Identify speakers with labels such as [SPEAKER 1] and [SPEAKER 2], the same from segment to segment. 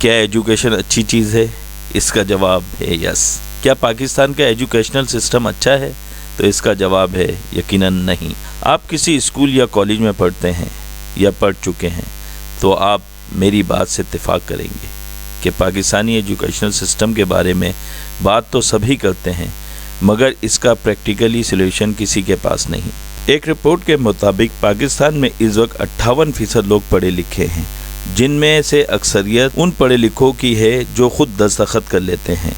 [SPEAKER 1] کیا ایجوکیشن اچھی چیز ہے؟ اس کا جواب ہے یس۔ کیا پاکستان کا ایجوکیشنل سسٹم اچھا ہے؟ تو اس کا جواب ہے یقیناً نہیں۔ آپ کسی اسکول یا کالج میں پڑھتے ہیں یا پڑھ چکے ہیں تو آپ میری بات سے اتفاق کریں گے کہ پاکستانی ایجوکیشنل سسٹم کے بارے میں بات تو سبھی کرتے ہیں مگر اس کا پریکٹیکلی سولوشن کسی کے پاس نہیں۔ ایک رپورٹ کے مطابق پاکستان میں اس وقت 58% لوگ پڑھے لکھے ہیں، جن میں سے اکثریت ان پڑھے لکھوں کی ہے جو خود دستخط کر لیتے ہیں۔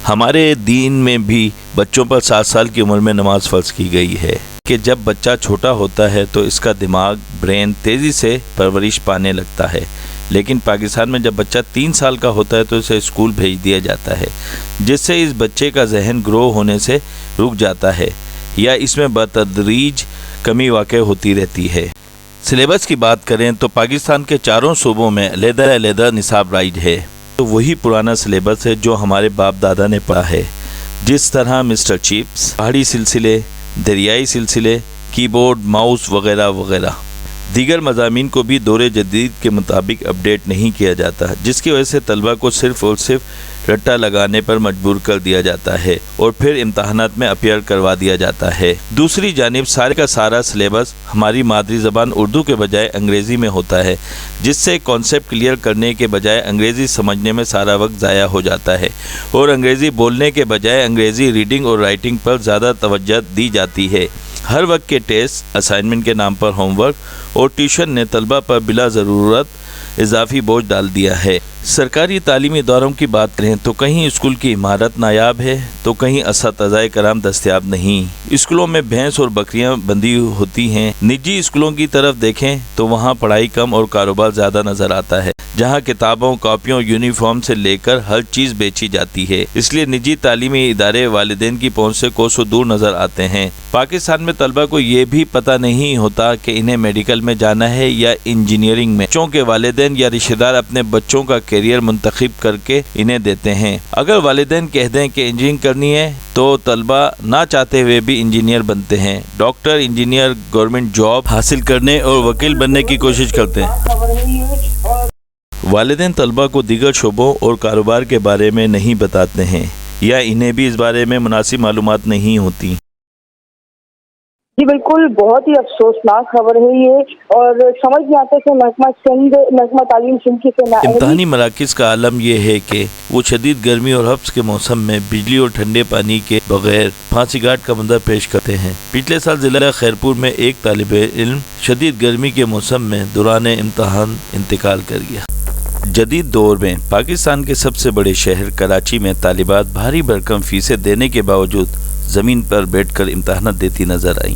[SPEAKER 1] ہمارے دین میں بھی بچوں پر 7 سال کی عمر میں نماز فرض کی گئی ہے کہ جب بچہ چھوٹا ہوتا ہے تو اس کا دماغ برین تیزی سے پرورش پانے لگتا ہے، لیکن پاکستان میں جب بچہ 3 سال کا ہوتا ہے تو اسے اسکول بھیج دیا جاتا ہے، جس سے اس بچے کا ذہن گرو ہونے سے رک جاتا ہے یا اس میں بتدریج کمی واقع ہوتی رہتی ہے۔ سلیبس کی بات کریں تو پاکستان کے 4 صوبوں میں علیحدہ نصاب رائج ہے، تو وہی پرانا سلیبس ہے جو ہمارے باپ دادا نے پڑھا ہے، جس طرح مسٹر چپس، پہاڑی سلسلے، دریائی سلسلے، کی بورڈ، ماؤس وغیرہ وغیرہ۔ دیگر مضامین کو بھی دور جدید کے مطابق اپڈیٹ نہیں کیا جاتا، جس کی وجہ سے طلبہ کو صرف اور صرف رٹا لگانے پر مجبور کر دیا جاتا ہے اور پھر امتحانات میں اپیئر کروا دیا جاتا ہے۔ دوسری جانب سارے کا سارا سلیبس ہماری مادری زبان اردو کے بجائے انگریزی میں ہوتا ہے، جس سے کانسیپٹ کلیئر کرنے کے بجائے انگریزی سمجھنے میں سارا وقت ضائع ہو جاتا ہے اور انگریزی بولنے کے بجائے انگریزی ریڈنگ اور رائٹنگ پر زیادہ توجہ دی جاتی ہے۔ ہر وقت کے ٹیسٹ، اسائنمنٹ کے نام پر ہوم ورک اور ٹیوشن نے طلبہ پر بلا ضرورت اضافی بوجھ ڈال دیا ہے۔ سرکاری تعلیمی اداروں کی بات کریں تو کہیں اسکول کی عمارت نایاب ہے تو کہیں اساتذہ کرام دستیاب نہیں۔ اسکولوں میں بھینس اور بکریاں بندھی ہوتی ہیں۔ نجی اسکولوں کی طرف دیکھیں تو وہاں پڑھائی کم اور کاروبار زیادہ نظر آتا ہے، جہاں کتابوں، کاپیوں، یونیفارم سے لے کر ہر چیز بیچی جاتی ہے۔ اس لیے نجی تعلیمی ادارے والدین کی پہنچ سے کوسوں دور نظر آتے ہیں۔ پاکستان میں طلبہ کو یہ بھی پتہ نہیں ہوتا کہ انہیں میڈیکل میں جانا ہے یا انجینئرنگ میں، چونکہ والدین یا رشتہ دار اپنے بچوں کا کیریئر منتخب کر کے انہیں دیتے ہیں۔ اگر والدین کہہ دیں کہ انجینئرنگ کرنی ہے تو طلبہ نہ چاہتے ہوئے بھی انجینئر بنتے ہیں، ڈاکٹر، انجینئر، گورنمنٹ جاب حاصل کرنے اور وکیل بننے کی کوشش کرتے ہیں۔ والدین طلبہ کو دیگر شعبوں اور کاروبار کے بارے میں نہیں بتاتے ہیں یا انہیں بھی اس بارے میں مناسب معلومات نہیں ہوتی۔
[SPEAKER 2] جی بالکل، بہت ہی افسوسناک خبر ہے یہ، اور سمجھ نہیں آتا کہ محکمہ تعلیم سندھ کی
[SPEAKER 1] امتحانی مراکز کا عالم یہ ہے کہ وہ شدید گرمی اور حبس کے موسم میں بجلی اور ٹھنڈے پانی کے بغیر پھانسی گھاٹ کا منظر پیش کرتے ہیں۔ پچھلے سال ضلع خیرپور میں ایک طالب علم شدید گرمی کے موسم میں دوران امتحان انتقال کر گیا۔ جدید دور میں پاکستان کے سب سے بڑے شہر کراچی میں طالبات بھاری بھرکم فیسیں دینے کے باوجود زمین پر بیٹھ کر امتحانات دیتی نظر آئیں۔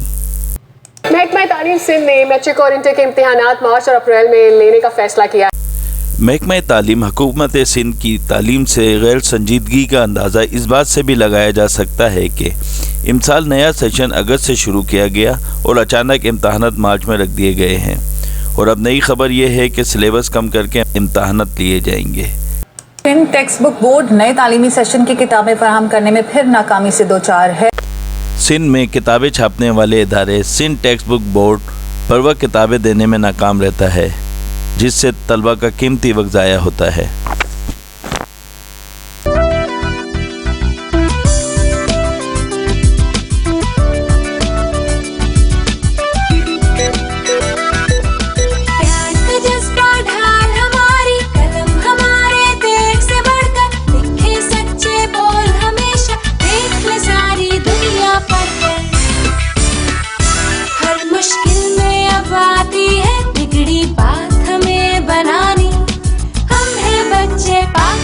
[SPEAKER 3] محکمہ تعلیم سندھ نے میٹرک اور انٹر کے امتحانات مارچ اور اپریل میں لینے کا فیصلہ کیا۔
[SPEAKER 1] محکمہ تعلیم حکومت سندھ کی تعلیم سے غیر سنجیدگی کا اندازہ اس بات سے بھی لگایا جا سکتا ہے کہ امسال نیا سیشن اگست سے شروع کیا گیا اور اچانک امتحانات مارچ میں رکھ دیے گئے ہیں، اور اب نئی خبر یہ ہے کہ سلیبس کم کر کے امتحانات لیے جائیں گے۔
[SPEAKER 4] سندھ ٹیکسٹ بک بورڈ نئے تعلیمی سیشن کی کتابیں فراہم کرنے میں پھر ناکامی سے دوچار ہے۔
[SPEAKER 1] سندھ میں کتابیں چھاپنے والے ادارے سندھ ٹیکسٹ بک بورڈ پر وقت کتابیں دینے میں ناکام رہتا ہے، جس سے طلبہ کا قیمتی وقت ضائع ہوتا ہے۔
[SPEAKER 5] بات ہمیں بنانی، ہم ہیں بچے پاک